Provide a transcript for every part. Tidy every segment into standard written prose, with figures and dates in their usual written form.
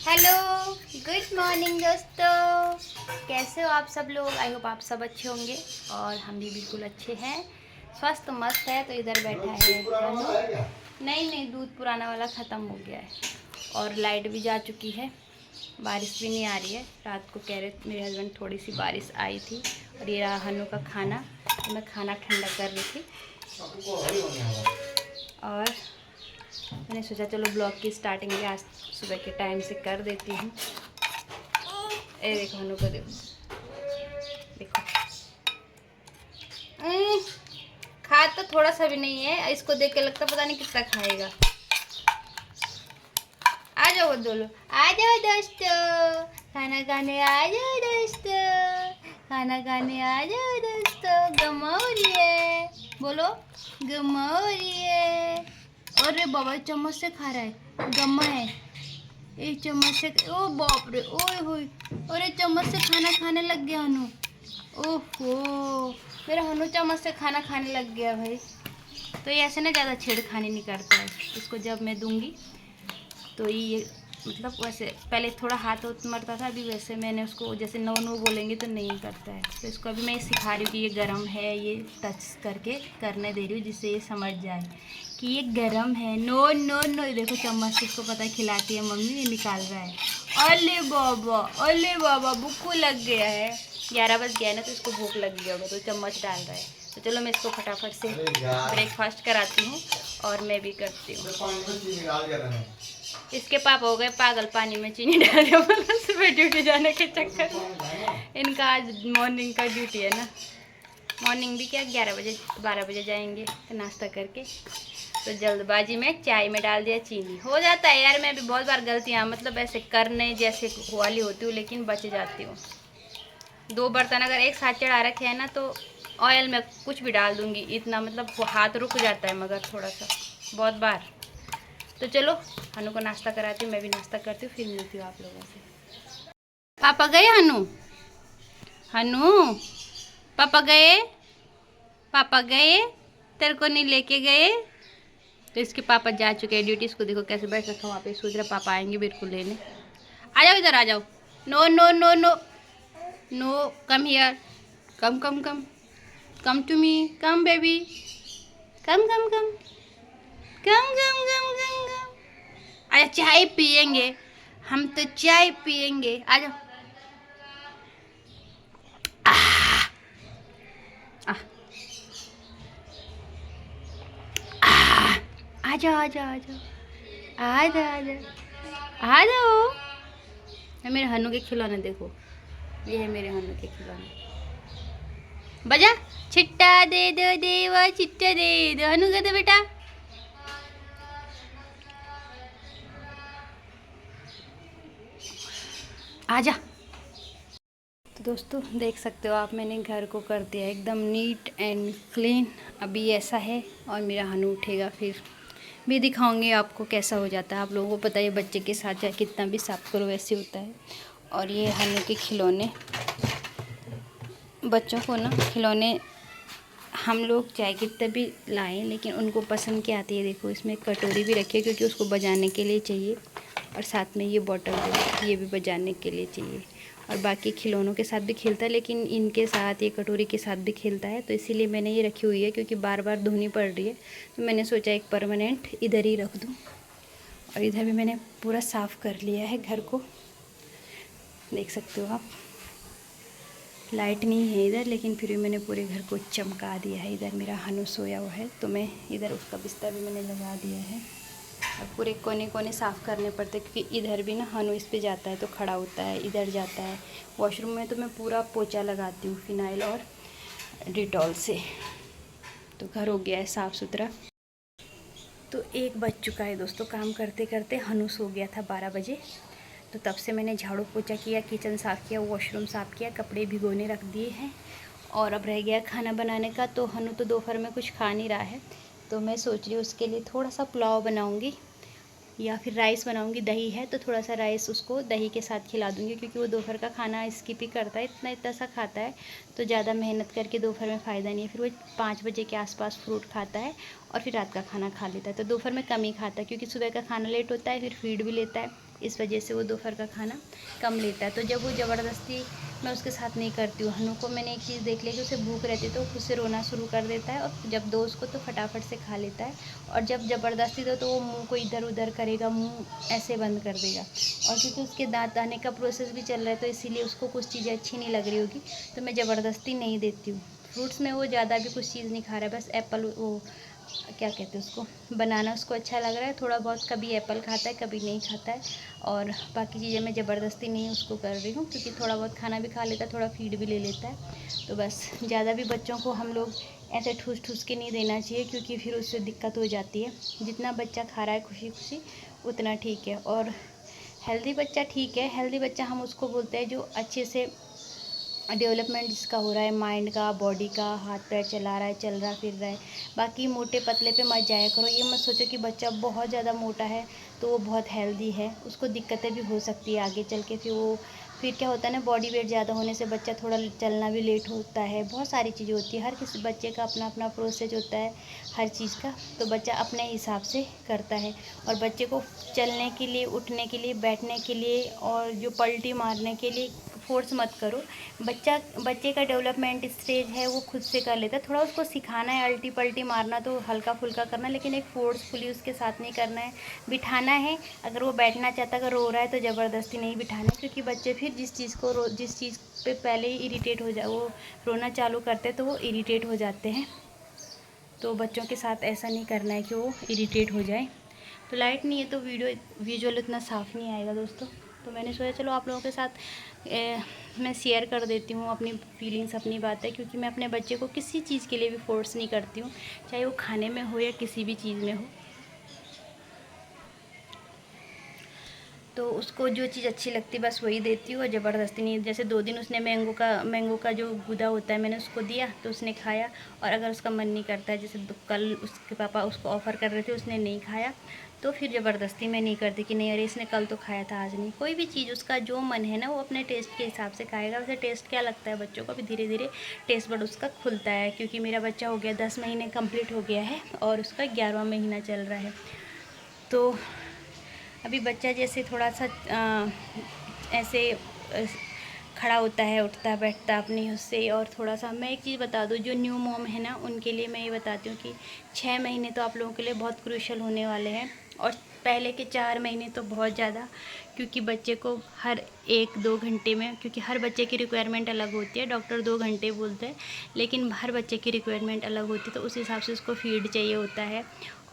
Hello, good morning दोस्तों। कैसे हो आप सब लोग? आई होप आप सब अच्छे होंगे और हम भी बिल्कुल अच्छे हैं, स्वस्थ मस्त है। तो इधर बैठा है हनु। नहीं, दूध पुराना वाला ख़त्म हो गया है और लाइट भी जा चुकी है। बारिश भी नहीं आ रही है। रात को कह रहे मेरे हस्बैंड थोड़ी सी बारिश आई थी। और ये रहा हनु का खाना। तो मैं खाना ठंडा कर रही थी और मैंने सोचा चलो ब्लॉग की स्टार्टिंग भी आज सुबह के टाइम से कर देती हूँ। ए देखो हनु को देखो, देखो खा तो थोड़ा सा भी नहीं है। इसको देख के लगता पता नहीं कितना खाएगा। आ जाओ दोनों, आ जाओ दोस्तों, खाना खाने आ जाओ दोस्तों, खाना खाने आ जाओ दोस्तों। गम्मा हो रही है, बोलो गम्मा हो रही है। अरे बाबा चम्मच से खा रहा है, गम्मा है। एक चम्मच से, ओ बाप रे, ओए होए, अरे चम्मच से खाना खाने लग गया हनु। ओहो, मेरा हनु चम्मच से खाना खाने लग गया भाई। तो ये ऐसे ना ज़्यादा छेड़खानी नहीं करता है। इसको जब मैं दूंगी तो ये मतलब वैसे पहले थोड़ा हाथ उत मरता था, अभी वैसे मैंने उसको जैसे नो नो बोलेंगे तो नहीं करता है। तो इसको अभी मैं सिखा रही हूँ कि ये गरम है, ये टच करके करने दे रही हूँ जिससे ये समझ जाए कि ये गरम है। नो नो नो, देखो चम्मच से इसको पता खिलाती है मम्मी, ये निकाल रहा है। अले बाबा बुक्कू लग गया है। 11 बज गया है ना, तो इसको भूख लग गया होगा तो चम्मच डाल रहा है। तो चलो मैं इसको फटाफट से ब्रेकफास्ट कराती हूँ और मैं भी करती हूँ। इसके पापा हो गए पागल, पानी में चीनी डाल दिया मतलब सुबह ड्यूटी जाने के चक्कर में। इनका आज मॉर्निंग का ड्यूटी है ना। मॉर्निंग भी क्या 11 बजे 12 बजे जाएंगे नाश्ता करके। तो जल्दबाजी में चाय में डाल दिया चीनी। हो जाता है यार, मैं भी बहुत बार गलतियाँ मतलब ऐसे करने जैसे वाली होती हूँ लेकिन बच जाती हूँ। 2 बर्तन अगर एक साथ चढ़ा रखे हैं ना तो ऑयल में कुछ भी डाल दूँगी, इतना मतलब हाथ रुक जाता है मगर थोड़ा सा बहुत बार। तो चलो हनु को नाश्ता कराती हूँ, मैं भी नाश्ता करती हूँ, फिर मिलती हूँ आप लोगों से। पापा गए हनु? हनु पापा गए? पापा गए? तेरे को नहीं लेके गए? तो इसके पापा जा चुके हैं ड्यूटी। इसको देखो कैसे बैठ रखा वहाँ पे, सोच रहा पापा आएंगे बिल्कुल लेने। आ जाओ इधर आ जाओ। No no no no no, come here, come come come, come to me, come baby, come come come come come come come come. अरे चाय पियेंगे हम तो, चाय पियेंगे। आ जाओ। आ जाओ आ जाओ आ जाओ आ जाओ आ जाओ आ जाओ। है मेरे हनु के खिलौने, देखो ये है मेरे हनु के खिलौने। बजा, छिट्टा दे दो देवा, छिट्टा दे दो। हनु कहते बेटा आजा। तो दोस्तों देख सकते हो आप, मैंने घर को कर दिया एकदम नीट एंड क्लीन। अभी ऐसा है और मेरा हनु उठेगा फिर भी दिखाऊंगी आपको कैसा हो जाता है। आप लोगों को पता है बच्चे के साथ चाहे कितना भी साफ करो वैसे होता है। और ये हनु के खिलौने, बच्चों को ना खिलौने हम लोग चाहे कितने भी लाएं लेकिन उनको पसंद क्या आती है। देखो इसमें कटोरी भी रखी है क्योंकि उसको बजाने के लिए चाहिए, और साथ में ये बॉटल भी, ये भी बजाने के लिए चाहिए। और बाकी खिलौनों के साथ भी खेलता है लेकिन इनके साथ, ये कटोरी के साथ भी खेलता है। तो इसीलिए मैंने ये रखी हुई है क्योंकि बार बार धोनी पड़ रही है। तो मैंने सोचा एक परमानेंट इधर ही रख दूँ। और इधर भी मैंने पूरा साफ़ कर लिया है घर को, देख सकते हो आप। लाइट नहीं है इधर लेकिन फिर भी मैंने पूरे घर को चमका दिया है। इधर मेरा हनु सोया हुआ है तो मैं इधर उसका बिस्तर भी मैंने लगा दिया है। और पूरे कोने कोने साफ़ करने पड़ते क्योंकि इधर भी ना हनु इस पे जाता है तो खड़ा होता है, इधर जाता है। वॉशरूम में तो मैं पूरा पोछा लगाती हूँ फिनाइल और डिटॉल से। तो घर हो गया है साफ़ सुथरा। तो 1 बज चुका है दोस्तों। काम करते करते हनु सो गया था 12 बजे। तो तब से मैंने झाड़ू पोछा किया, किचन साफ़ किया, वॉशरूम साफ़ किया, कपड़े भिगोने रख दिए हैं। और अब रह गया खाना बनाने का। तो हनु तो दोपहर में कुछ खा नहीं रहा है तो मैं सोच रही हूँ उसके लिए थोड़ा सा पुलाव बनाऊँगी या फिर राइस बनाऊँगी। दही है तो थोड़ा सा राइस उसको दही के साथ खिला दूँगी क्योंकि वो दोपहर का खाना स्किप ही करता है, इतना इतना सा खाता है। तो ज़्यादा मेहनत करके दोपहर में फ़ायदा नहीं है। फिर वो 5 बजे के आसपास फ्रूट खाता है और फिर रात का खाना खा लेता है। तो दोपहर में कम ही खाता है क्योंकि सुबह का खाना लेट होता है, फिर फीड भी लेता है इस वजह से वो दोपहर का खाना कम लेता है। तो जब वो ज़बरदस्ती मैं उसके साथ नहीं करती हूँ। हनु को मैंने एक चीज़ देख ली कि उसे भूख रहती है तो खुद से रोना शुरू कर देता है, और जब दो उसको तो फटाफट से खा लेता है, और जब ज़बरदस्ती दो तो वो मुँह को इधर उधर करेगा, मुँह ऐसे बंद कर देगा। और क्योंकि उसके दाँत आने का प्रोसेस भी चल रहा है तो इसीलिए उसको कुछ चीज़ें अच्छी नहीं लग रही होगी, तो मैं ज़बरदस्ती नहीं देती हूँ। फ्रूट्स में वो ज़्यादा भी कुछ चीज़ नहीं खा रहा है, बस एप्पल, वो क्या कहते हैं उसको, बनाना उसको अच्छा लग रहा है थोड़ा बहुत, कभी एप्पल खाता है कभी नहीं खाता है। और बाकी चीज़ें मैं ज़बरदस्ती नहीं उसको कर रही हूँ, क्योंकि थोड़ा बहुत खाना भी खा लेता है, थोड़ा फीड भी ले लेता है। तो बस ज़्यादा भी बच्चों को हम लोग ऐसे ठूस ठूस के नहीं देना चाहिए, क्योंकि फिर उससे दिक्कत हो जाती है। जितना बच्चा खा रहा है खुशी खुशी उतना ठीक है। और हेल्दी बच्चा ठीक है, हेल्दी बच्चा हम उसको बोलते हैं जो अच्छे से डेवलपमेंट जिसका हो रहा है, माइंड का, बॉडी का, हाथ पैर चला रहा है, चल रहा फिर रहा है। बाकी मोटे पतले पे मत जाया करो। ये मत सोचो कि बच्चा बहुत ज़्यादा मोटा है तो वो बहुत हेल्दी है, उसको दिक्कतें भी हो सकती है आगे चल के। फिर क्या होता है ना, बॉडी वेट ज़्यादा होने से बच्चा थोड़ा चलना भी लेट होता है, बहुत सारी चीज़ें होती है। हर किसी बच्चे का अपना अपना प्रोसेस होता है हर चीज़ का, तो बच्चा अपने हिसाब से करता है। और बच्चे को चलने के लिए, उठने के लिए, बैठने के लिए और जो पलटी मारने के लिए फोर्स मत करो। बच्चे का डेवलपमेंट स्टेज है, वो खुद से कर लेता है। थोड़ा उसको सिखाना है, अल्टी पल्टी मारना तो हल्का फुल्का करना, लेकिन एक फोर्सफुली उसके साथ नहीं करना है। बिठाना है, अगर वो बैठना चाहता है, अगर रो रहा है तो ज़बरदस्ती नहीं बिठाना है, क्योंकि बच्चे फिर जिस चीज़ पे पहले ही इरिटेट हो जाए, वो रोना चालू करते हैं तो वो इरिटेट हो जाते हैं। तो बच्चों के साथ ऐसा नहीं करना है कि वो इरिटेट हो जाए। तो लाइट नहीं है तो विजुअल इतना साफ़ नहीं आएगा दोस्तों। तो मैंने सोचा चलो आप लोगों के साथ मैं शेयर कर देती हूँ अपनी फीलिंग्स, अपनी बातें, क्योंकि मैं अपने बच्चे को किसी चीज़ के लिए भी फोर्स नहीं करती हूँ, चाहे वो खाने में हो या किसी भी चीज़ में हो। तो उसको जो चीज़ अच्छी लगती है बस वही देती हूँ, और ज़बरदस्ती नहीं। जैसे 2 दिन उसने मैंगो का जो गूदा होता है मैंने उसको दिया तो उसने खाया, और अगर उसका मन नहीं करता है, जैसे कल उसके पापा उसको ऑफ़र कर रहे थे उसने नहीं खाया, तो फिर ज़बरदस्ती मैं नहीं करती कि नहीं अरे इसने कल तो खाया था आज नहीं। कोई भी चीज़ उसका जो मन है ना वो अपने टेस्ट के हिसाब से खाएगा। वैसे टेस्ट क्या लगता है बच्चों को, अभी धीरे धीरे टेस्ट बड उसका खुलता है, क्योंकि मेरा बच्चा हो गया 10 महीने कम्प्लीट हो गया है और उसका 11वां महीना चल रहा है। तो अभी बच्चा जैसे थोड़ा सा ऐसे खड़ा होता है, उठता बैठता अपनी उससे। और थोड़ा सा मैं एक चीज़ बता दूँ, जो न्यू मॉम है ना उनके लिए मैं ये बताती हूँ कि 6 महीने तो आप लोगों के लिए बहुत क्रूशल होने वाले हैं, और पहले के 4 महीने तो बहुत ज़्यादा, क्योंकि बच्चे को हर 1-2 घंटे में, क्योंकि हर बच्चे की रिक्वायरमेंट अलग होती है, डॉक्टर 2 घंटे बोलते हैं, लेकिन हर बच्चे की रिक्वायरमेंट अलग होती है, तो उस हिसाब से उसको फीड चाहिए होता है।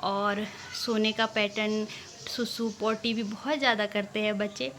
और सोने का पैटर्न, सुसु पॉटी भी बहुत ज़्यादा करते हैं बच्चे।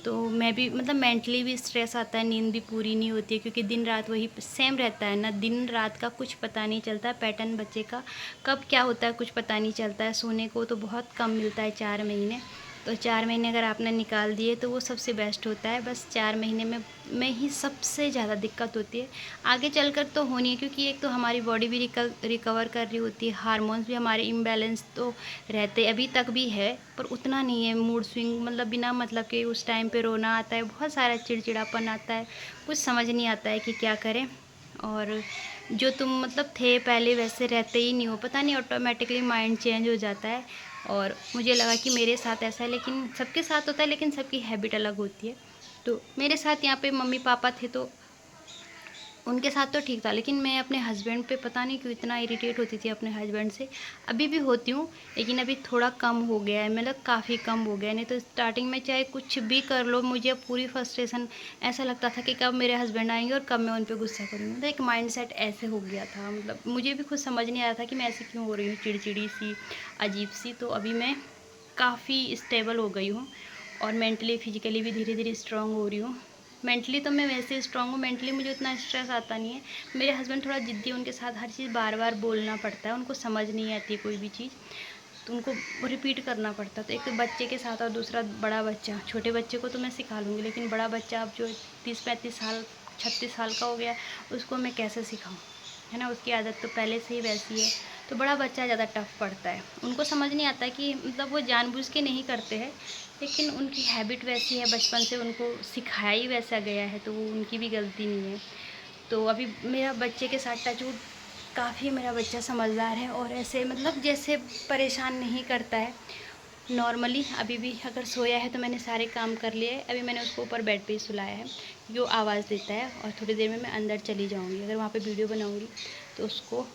तो मैं भी मतलब मेंटली भी स्ट्रेस आता है, नींद भी पूरी नहीं होती है, क्योंकि दिन रात वही सेम रहता है ना, दिन रात का कुछ पता नहीं चलता, पैटर्न बच्चे का कब क्या होता है कुछ पता नहीं चलता है। सोने को तो बहुत कम मिलता है 4 महीने, तो 4 महीने अगर आपने निकाल दिए तो वो सबसे बेस्ट होता है। बस 4 महीने में ही सबसे ज़्यादा दिक्कत होती है, आगे चलकर तो होनी है, क्योंकि एक तो हमारी बॉडी भी रिकवर कर रही होती है, हार्मोन्स भी हमारे इम्बैलेंस तो रहते अभी तक भी है, पर उतना नहीं है। मूड स्विंग मतलब बिना मतलब के उस टाइम पे रोना आता है, बहुत सारा चिड़चिड़ापन आता है, कुछ समझ नहीं आता है कि क्या करें। और जो तुम मतलब थे पहले वैसे रहते ही नहीं हो, पता नहीं ऑटोमेटिकली माइंड चेंज हो जाता है। और मुझे लगा कि मेरे साथ ऐसा है, लेकिन सबके साथ होता है, लेकिन सबकी हैबिट अलग होती है। तो मेरे साथ यहाँ पे मम्मी पापा थे तो उनके साथ तो ठीक था, लेकिन मैं अपने हस्बैंड पे पता नहीं क्यों इतना इरिटेट होती थी अपने हस्बैंड से। अभी भी होती हूँ, लेकिन अभी थोड़ा कम हो गया है, मतलब काफ़ी कम हो गया है। नहीं तो स्टार्टिंग में चाहे कुछ भी कर लो, मुझे पूरी फ्रस्ट्रेशन, ऐसा लगता था कि कब मेरे हस्बैंड आएंगे और कब मैं उन पर गुस्सा करूँगी। मतलब एक माइंड सेट ऐसे हो गया था, मतलब मुझे भी खुद समझ नहीं आ रहा था कि मैं ऐसी क्यों हो रही हूँ, चिड़चिड़ी सी, अजीब सी। तो अभी मैं काफ़ी स्टेबल हो गई हूँ, और मेंटली फिजिकली भी धीरे धीरे स्ट्रांग हो रही हूँ। मेंटली तो मैं वैसे स्ट्रांग हूँ, मेंटली मुझे उतना स्ट्रेस आता नहीं है। मेरे हस्बैंड थोड़ा ज़िद्दी, उनके साथ हर चीज़ बार बार बोलना पड़ता है, उनको समझ नहीं आती कोई भी चीज़, तो उनको रिपीट करना पड़ता है। तो एक तो बच्चे के साथ, और दूसरा बड़ा बच्चा, छोटे बच्चे को तो मैं सिखा लूँगी, लेकिन बड़ा बच्चा अब जो 30-35 साल 36 साल का हो गया, उसको मैं कैसे सिखाऊँ, है ना, उसकी आदत तो पहले से ही वैसी है। तो बड़ा बच्चा ज़्यादा टफ पड़ता है, उनको समझ नहीं आता कि मतलब वो जानबूझ के नहीं करते हैं, लेकिन उनकी हैबिट वैसी है, बचपन से उनको सिखाया ही वैसा गया है, तो वो उनकी भी गलती नहीं है। तो अभी मेरा बच्चे के साथ टचवुड काफ़ी, मेरा बच्चा समझदार है, और ऐसे मतलब जैसे परेशान नहीं करता है। नॉर्मली अभी भी अगर सोया है तो मैंने सारे काम कर लिए हैं। अभी मैंने उसको ऊपर बेड पे ही सुलाया है, जो आवाज़ देता है, और थोड़ी देर में मैं अंदर चली जाऊंगी। अगर वहाँ पे वीडियो बनाऊंगी तो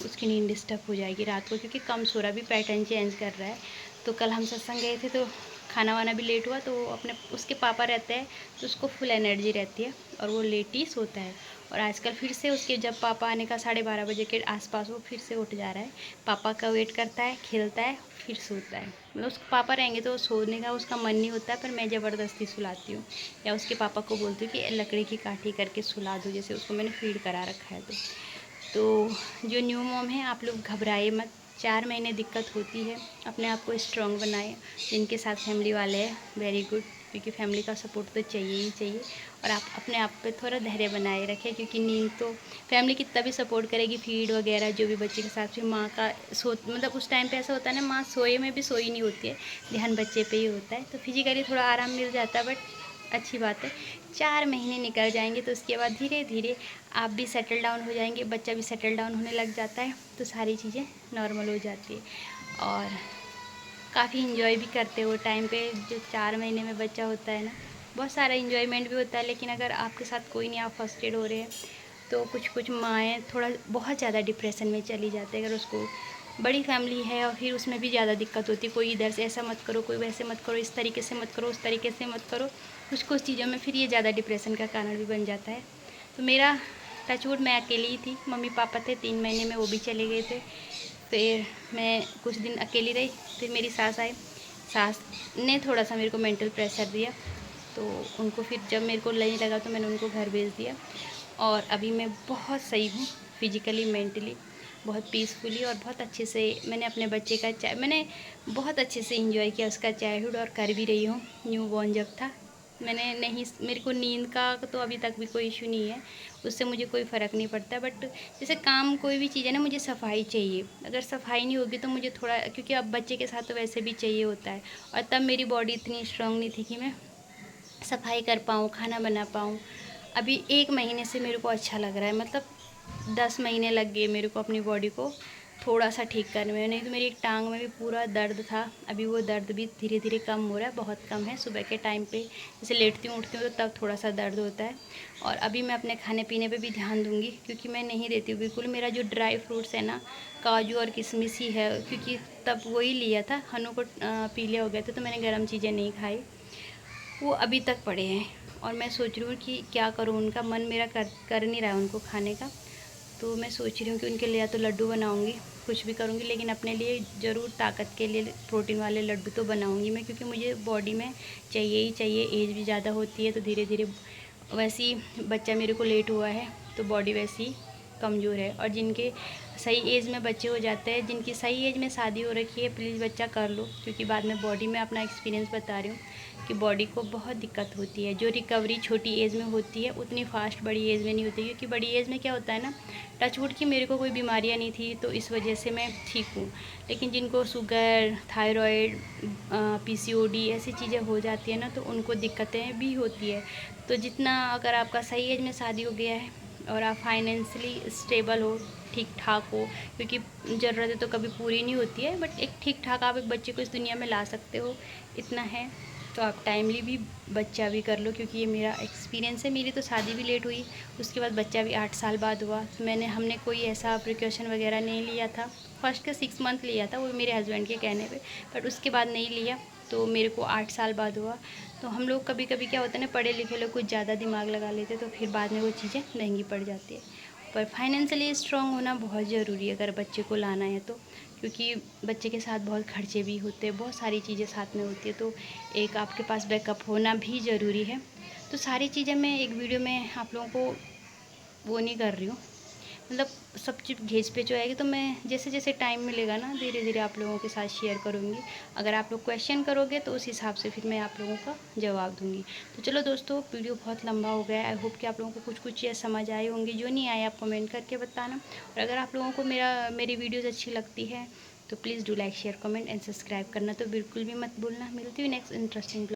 उसकी नींद डिस्टर्ब हो जाएगी रात को, क्योंकि कम सो रहा, भी पैटर्न चेंज कर रहा है। तो कल हम सत्संग गए थे तो खाना वाना भी लेट हुआ, तो अपने उसके पापा रहते हैं तो उसको फुल एनर्जी रहती है और वो लेट ही सोता है। और आजकल फिर से उसके जब पापा आने का 12:30 बजे के आसपास वो फिर से उठ जा रहा है। पापा का वेट करता है, खेलता है, फिर सोता है। मतलब उसके पापा रहेंगे तो सोने का उसका मन नहीं होता है, पर मैं ज़बरदस्ती सुलाती हूँ, या उसके पापा को बोलती हूँ कि लकड़ी की काठी करके सुला दो, जैसे उसको मैंने फीड करा रखा है। तो जो न्यू मॉम है, आप लोग घबराइए मत। 4 महीने दिक्कत होती है, अपने आप को स्ट्रॉन्ग बनाएं। जिनके साथ फैमिली वाले हैं, वेरी गुड, क्योंकि फैमिली का सपोर्ट तो चाहिए ही चाहिए। और आप अपने आप पे थोड़ा धैर्य बनाए रखें, क्योंकि नींद तो फैमिली कितना भी सपोर्ट करेगी, फीड वगैरह जो भी बच्चे के साथ, फिर माँ का मतलब उस टाइम पे ऐसा होता है ना, माँ सोए में भी सोई नहीं होती है, ध्यान बच्चे पे ही होता है। तो फिजिकली थोड़ा आराम मिल जाता है, बट अच्छी बात है। 4 महीने निकल जाएंगे तो उसके बाद धीरे धीरे आप भी सेटल डाउन हो जाएंगे, बच्चा भी सेटल डाउन होने लग जाता है, तो सारी चीज़ें नॉर्मल हो जाती है। और काफ़ी इन्जॉय भी करते हो टाइम पे। जो 4 महीने में बच्चा होता है ना, बहुत सारा इन्जॉयमेंट भी होता है। लेकिन अगर आपके साथ कोई नहीं, आप फर्स्टेड हो रहे हैं, तो कुछ माएँ थोड़ा बहुत ज़्यादा डिप्रेशन में चली जाती है। अगर उसको बड़ी फैमिली है और फिर उसमें भी ज़्यादा दिक्कत होती है, कोई इधर से ऐसा मत करो, कोई वैसे मत करो, इस तरीके से मत करो, उस तरीके से मत करो, कुछ चीज़ों में फिर ये ज़्यादा डिप्रेशन का कारण भी बन जाता है। तो मेरा टचवुड, मैं अकेली ही थी, मम्मी पापा थे 3 महीने में, वो भी चले गए थे। फिर मैं कुछ दिन अकेली रही, फिर मेरी सास आई। सास ने थोड़ा सा मेरे को मेंटल प्रेशर दिया, तो उनको फिर जब मेरे को नहीं लगा तो मैंने उनको घर भेज दिया। और अभी मैं बहुत सही हूँ, फिजिकली मेंटली बहुत पीसफुली, और बहुत अच्छे से मैंने अपने बच्चे का मैंने बहुत अच्छे से इंजॉय किया उसका चाइल्डहुड, और कर भी रही हूँ। न्यू बॉर्न जब था, मैंने नहीं, मेरे को नींद का तो अभी तक भी कोई इशू नहीं है, उससे मुझे कोई फ़र्क नहीं पड़ता। बट जैसे काम कोई भी चीज़ है ना, मुझे सफाई चाहिए। अगर सफाई नहीं होगी तो मुझे थोड़ा, क्योंकि अब बच्चे के साथ तो वैसे भी चाहिए होता है, और तब मेरी बॉडी इतनी स्ट्रांग नहीं थी कि मैं सफाई कर पाऊँ, खाना बना पाऊँ। अभी 1 महीने से मेरे को अच्छा लग रहा है, मतलब 10 महीने लग गए मेरे को अपनी बॉडी को थोड़ा सा ठीक करने में। नहीं तो मेरी एक टांग में भी पूरा दर्द था, अभी वो दर्द भी धीरे धीरे कम हो रहा है, बहुत कम है। सुबह के टाइम पे जैसे लेटती हूँ उठती हूँ तो तब थोड़ा सा दर्द होता है। और अभी मैं अपने खाने पीने पे भी ध्यान दूँगी, क्योंकि मैं नहीं देती हूँ बिल्कुल। मेरा जो ड्राई फ्रूट्स है ना, काजू और किशमिश ही है, क्योंकि तब वही लिया था, हनु को पीलिया हो गया था, तो मैंने गर्म चीज़ें नहीं खाई, वो अभी तक पड़े हैं। और मैं सोच रही हूँ कि क्या करूँ, उनका मन मेरा कर नहीं रहा है उनको खाने का। तो मैं सोच रही हूँ कि उनके लिए या तो लड्डू बनाऊँगी, कुछ भी करूँगी, लेकिन अपने लिए ज़रूर ताकत के लिए प्रोटीन वाले लड्डू तो बनाऊँगी मैं, क्योंकि मुझे बॉडी में चाहिए ही चाहिए। एज भी ज़्यादा होती है तो धीरे धीरे, वैसे ही बच्चा मेरे को लेट हुआ है तो बॉडी वैसी ही कमज़ोर है। और जिनके सही एज में बच्चे हो जाते हैं, जिनकी सही एज में शादी हो रखी है, प्लीज़ बच्चा कर लो, क्योंकि बाद में बॉडी में, अपना एक्सपीरियंस बता रही हूँ कि बॉडी को बहुत दिक्कत होती है। जो रिकवरी छोटी एज में होती है उतनी फास्ट बड़ी एज में नहीं होती, क्योंकि बड़ी एज में क्या होता है ना, टचवुड की मेरे को कोई बीमारियाँ नहीं थी, तो इस वजह से मैं ठीक हूँ। लेकिन जिनको शुगर, थायराइड, पीसीओडी ऐसी चीज़ें हो जाती है ना, तो उनको दिक्कतें भी होती है। तो जितना, अगर आपका सही एज में शादी हो गया है और आप फाइनेंशियली स्टेबल हो, ठीक ठाक हो, क्योंकि ज़रूरतें तो कभी पूरी नहीं होती है, बट एक ठीक ठाक आप एक बच्चे को इस दुनिया में ला सकते हो, इतना है। तो आप टाइमली भी बच्चा भी कर लो, क्योंकि ये मेरा एक्सपीरियंस है। मेरी तो शादी भी लेट हुई, उसके बाद बच्चा भी 8 साल बाद हुआ। तो हमने कोई ऐसा प्रिकॉशन वगैरह नहीं लिया था। फर्स्ट के 6 मंथ लिया था, वो मेरे हस्बैंड के कहने पे, बट उसके बाद नहीं लिया। तो मेरे को 8 साल बाद हुआ। तो हम लोग कभी कभी क्या होता है ना, पढ़े लिखे लोग कुछ ज़्यादा दिमाग लगा लेते, तो फिर बाद में वो चीज़ें महंगी पड़ जाती है। पर फाइनेंशियली स्ट्रांग होना बहुत ज़रूरी है अगर बच्चे को लाना है तो, क्योंकि बच्चे के साथ बहुत खर्चे भी होते हैं, बहुत सारी चीज़ें साथ में होती है, तो एक आपके पास बैकअप होना भी ज़रूरी है। तो सारी चीज़ें मैं एक वीडियो में आप लोगों को वो नहीं कर रही हूँ, मतलब सब चीज़ घेज पे जो आएगी, तो मैं जैसे जैसे टाइम मिलेगा ना, धीरे धीरे आप लोगों के साथ शेयर करूँगी। अगर आप लोग क्वेश्चन करोगे तो उस हिसाब से फिर मैं आप लोगों का जवाब दूँगी। तो चलो दोस्तों, वीडियो बहुत लंबा हो गया है। आई होप कि आप लोगों को कुछ कुछ चीज़ें समझ आई होंगी, जो नहीं आए आप कमेंट करके बताना। और अगर आप लोगों को मेरी वीडियोज़ अच्छी लगती है तो please do like, share, comment and subscribe करना तो बिल्कुल भी मत भूलना। मिलती हूँ नेक्स्ट इंटरेस्टिंग